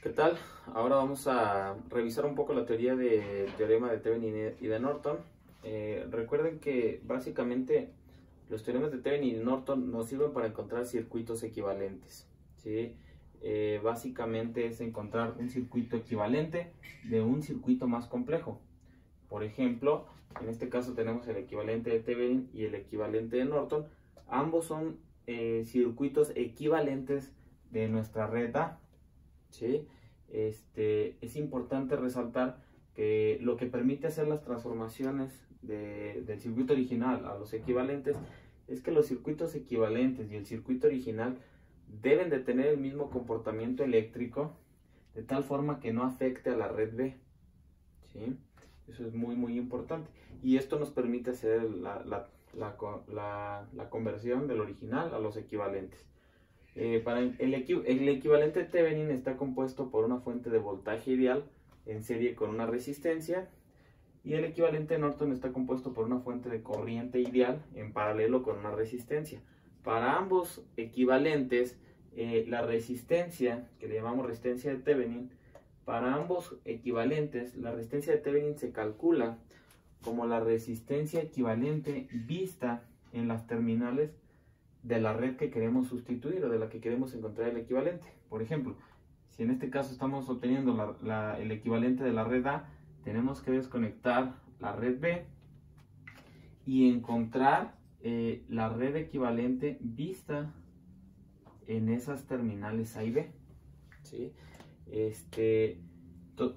¿Qué tal? Ahora vamos a revisar un poco la teoría del teorema de Thevenin y de Norton. Recuerden que básicamente los teoremas de Thevenin y de Norton nos sirven para encontrar circuitos equivalentes, ¿sí? Básicamente es encontrar un circuito equivalente de un circuito más complejo. Por ejemplo, en este caso tenemos el equivalente de Thevenin y el equivalente de Norton. Ambos son circuitos equivalentes de nuestra red A. ¿Sí? Es importante resaltar que lo que permite hacer las transformaciones del circuito original a los equivalentes es que los circuitos equivalentes y el circuito original deben de tener el mismo comportamiento eléctrico de tal forma que no afecte a la red B, ¿sí? Eso es muy importante, y esto nos permite hacer la conversión del original a los equivalentes. Para el equivalente de Thevenin está compuesto por una fuente de voltaje ideal en serie con una resistencia, y el equivalente de Norton está compuesto por una fuente de corriente ideal en paralelo con una resistencia. Para ambos equivalentes, la resistencia, que le llamamos resistencia de Thevenin, para ambos equivalentes, la resistencia de Thevenin se calcula como la resistencia equivalente vista en las terminales de la red que queremos sustituir o de la que queremos encontrar el equivalente. Por ejemplo, si en este caso estamos obteniendo el equivalente de la red A, tenemos que desconectar la red B y encontrar la red equivalente vista en esas terminales A y B, ¿sí?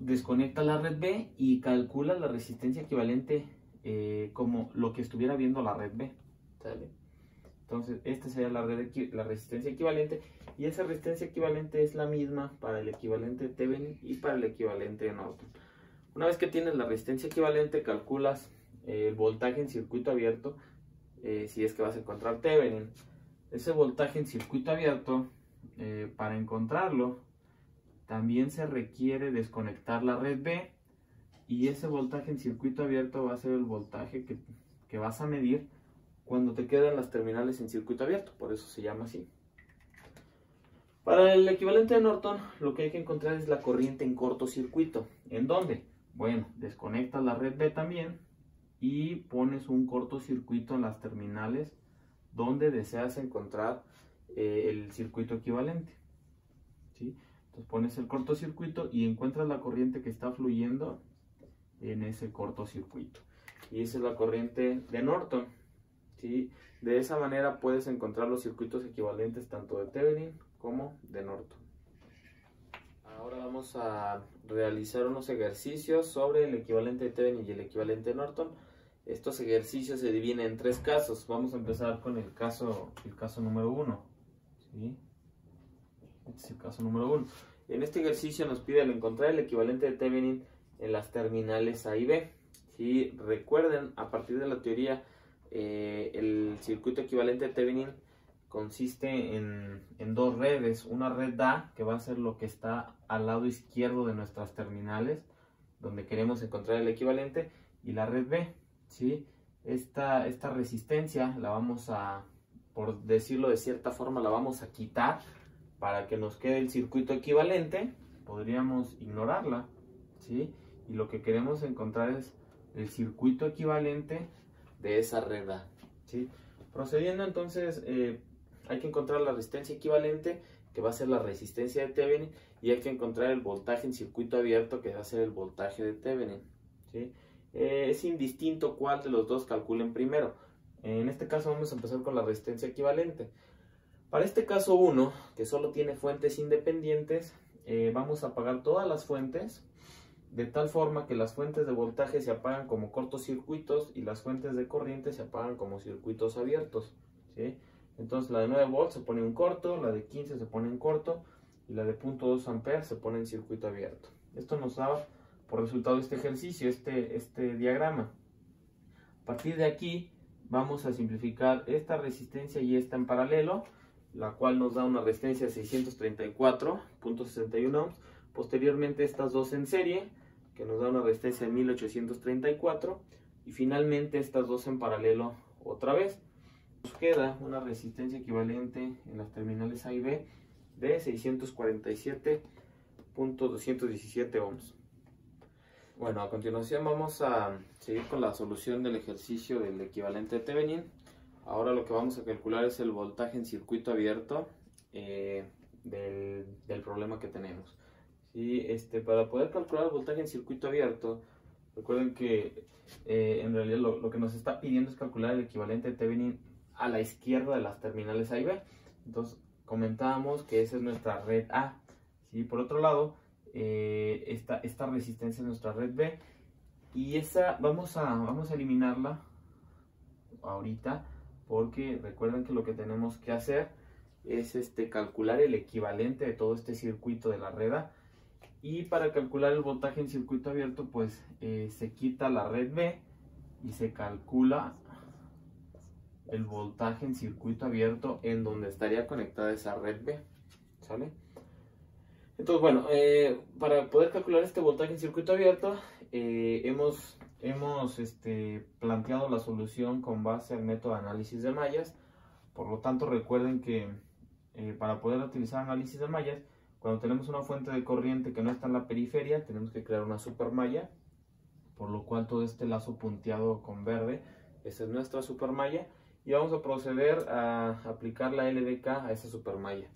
Desconecta la red B y calcula la resistencia equivalente como lo que estuviera viendo la red B, ¿sale? Entonces, esta sería la resistencia equivalente, y esa resistencia equivalente es la misma para el equivalente de Thevenin y para el equivalente de Norton. Una vez que tienes la resistencia equivalente, calculas el voltaje en circuito abierto, si es que vas a encontrar Thevenin. Ese voltaje en circuito abierto, para encontrarlo, también se requiere desconectar la red B, y ese voltaje en circuito abierto va a ser el voltaje que vas a medir cuando te quedan las terminales en circuito abierto, por eso se llama así. Para el equivalente de Norton, lo que hay que encontrar es la corriente en cortocircuito. ¿En dónde? Bueno, desconectas la red B también y pones un cortocircuito en las terminales donde deseas encontrar el circuito equivalente, ¿sí? Entonces pones el cortocircuito y encuentras la corriente que está fluyendo en ese cortocircuito. Y esa es la corriente de Norton, ¿sí? De esa manera puedes encontrar los circuitos equivalentes tanto de Thevenin como de Norton. Ahora vamos a realizar unos ejercicios sobre el equivalente de Thevenin y el equivalente de Norton. Estos ejercicios se dividen en tres casos. Vamos a empezar con el caso número 1, ¿sí? Este es el caso número 1. En este ejercicio nos pide encontrar el equivalente de Thevenin en las terminales A y B, ¿sí? Recuerden, a partir de la teoría, el circuito equivalente de Thevenin consiste en dos redes. Una red A, que va a ser lo que está al lado izquierdo de nuestras terminales, donde queremos encontrar el equivalente, y la red B, ¿sí? Esta resistencia la vamos a, por decirlo de cierta forma, la vamos a quitar para que nos quede el circuito equivalente. Podríamos ignorarla, ¿sí? Y lo que queremos encontrar es el circuito equivalente de esa red A, ¿sí? Procediendo entonces, hay que encontrar la resistencia equivalente, que va a ser la resistencia de Thevenin, y hay que encontrar el voltaje en circuito abierto, que va a ser el voltaje de Thevenin, ¿sí? Es indistinto cuál de los dos calculen primero. En este caso vamos a empezar con la resistencia equivalente. Para este caso 1, que solo tiene fuentes independientes, vamos a apagar todas las fuentes, de tal forma que las fuentes de voltaje se apagan como cortocircuitos y las fuentes de corriente se apagan como circuitos abiertos, ¿sí? Entonces la de 9 volts se pone en corto, la de 15 se pone en corto y la de 0.2 amperes se pone en circuito abierto. Esto nos da por resultado este ejercicio, este diagrama. A partir de aquí vamos a simplificar esta resistencia y esta en paralelo, la cual nos da una resistencia de 634.61 ohms. Posteriormente estas dos en serie, que nos da una resistencia de 1834, y finalmente estas dos en paralelo otra vez. Nos queda una resistencia equivalente en las terminales A y B de 647 217 ohms. Bueno, a continuación vamos a seguir con la solución del ejercicio del equivalente de Thevenin. Ahora lo que vamos a calcular es el voltaje en circuito abierto del problema que tenemos. ¿Sí? Para poder calcular el voltaje en circuito abierto, recuerden que en realidad lo que nos está pidiendo es calcular el equivalente de Thevenin a la izquierda de las terminales A y B. Entonces comentábamos que esa es nuestra red A. ¿Sí? Por otro lado, esta resistencia es nuestra red B, y esa vamos a eliminarla ahorita, porque recuerden que lo que tenemos que hacer es calcular el equivalente de todo este circuito de la red A. Y para calcular el voltaje en circuito abierto, pues se quita la red B y se calcula el voltaje en circuito abierto en donde estaría conectada esa red B. ¿Sale? Entonces, bueno, para poder calcular este voltaje en circuito abierto, hemos planteado la solución con base al método de análisis de mallas. Por lo tanto, recuerden que para poder utilizar análisis de mallas, cuando tenemos una fuente de corriente que no está en la periferia, tenemos que crear una supermalla, por lo cual todo este lazo punteado con verde, esa es nuestra supermalla, y vamos a proceder a aplicar la LDK a esa supermalla.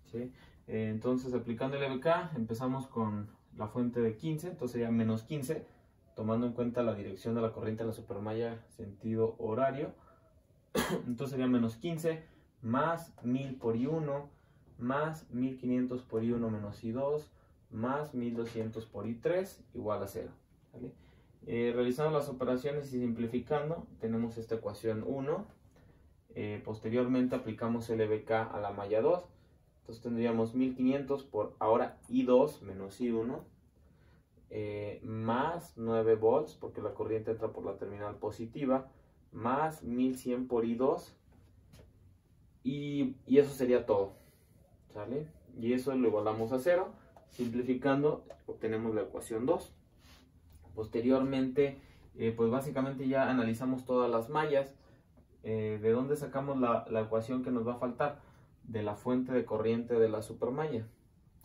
¿Sí? Entonces, aplicando el LDK, empezamos con la fuente de 15, entonces sería menos 15, tomando en cuenta la dirección de la corriente en la supermalla sentido horario. Entonces sería menos 15 más 1000 por I1 más 1500 por I1 menos I2 más 1200 por I3 igual a 0. ¿Vale? Realizando las operaciones y simplificando, tenemos esta ecuación 1. Posteriormente aplicamos el LBK a la malla 2. Entonces tendríamos 1500 por ahora I2 menos I1 más 9 volts, porque la corriente entra por la terminal positiva, más 1100 por I2, y eso sería todo. ¿Sale? Y eso lo igualamos a 0. Simplificando, obtenemos la ecuación 2. Posteriormente, pues básicamente ya analizamos todas las mallas. ¿De dónde sacamos la ecuación que nos va a faltar? De la fuente de corriente de la supermalla.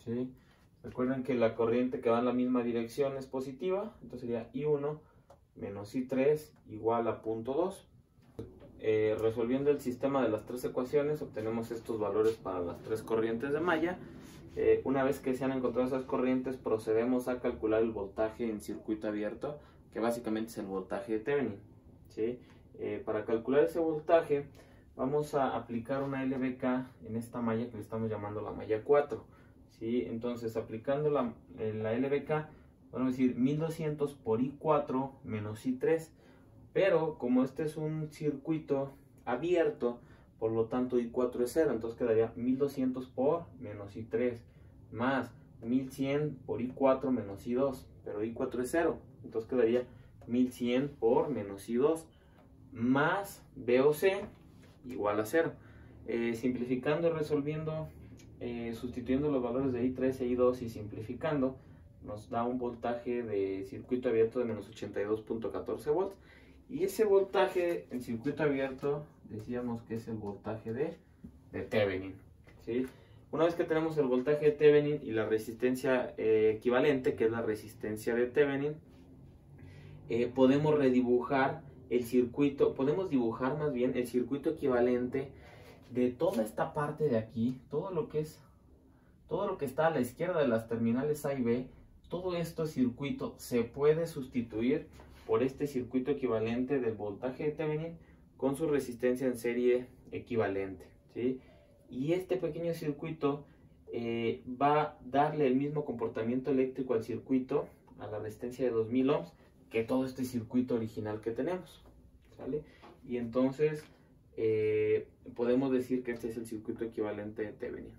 ¿Sí? Recuerden que la corriente que va en la misma dirección es positiva, entonces sería I1 menos I3 igual a 0.2. Resolviendo el sistema de las tres ecuaciones, obtenemos estos valores para las tres corrientes de malla. Una vez que se han encontrado esas corrientes, procedemos a calcular el voltaje en circuito abierto, que básicamente es el voltaje de Thevenin. ¿Sí? Para calcular ese voltaje, vamos a aplicar una LBK en esta malla que le estamos llamando la malla 4. ¿Sí? Entonces, aplicando la LBK, vamos a decir 1200 por I4 menos I3. Pero como este es un circuito abierto, por lo tanto I4 es 0, entonces quedaría 1200 por menos I3 más 1100 por I4 menos I2, pero I4 es 0, entonces quedaría 1100 por menos I2 más VOC igual a 0. Simplificando y resolviendo, sustituyendo los valores de I3 e I2 y simplificando, nos da un voltaje de circuito abierto de menos 82.14 volts. Y ese voltaje en circuito abierto decíamos que es el voltaje de Thevenin. ¿Sí? Una vez que tenemos el voltaje de Thevenin y la resistencia equivalente, que es la resistencia de Thevenin, podemos redibujar el circuito, podemos dibujar más bien el circuito equivalente de toda esta parte de aquí, todo lo que está a la izquierda de las terminales A y B. Todo este circuito se puede sustituir por este circuito equivalente del voltaje de Thevenin con su resistencia en serie equivalente. ¿Sí? Y este pequeño circuito va a darle el mismo comportamiento eléctrico al circuito, a la resistencia de 2000 ohms, que todo este circuito original que tenemos. ¿Sale? Y entonces podemos decir que este es el circuito equivalente de Thevenin.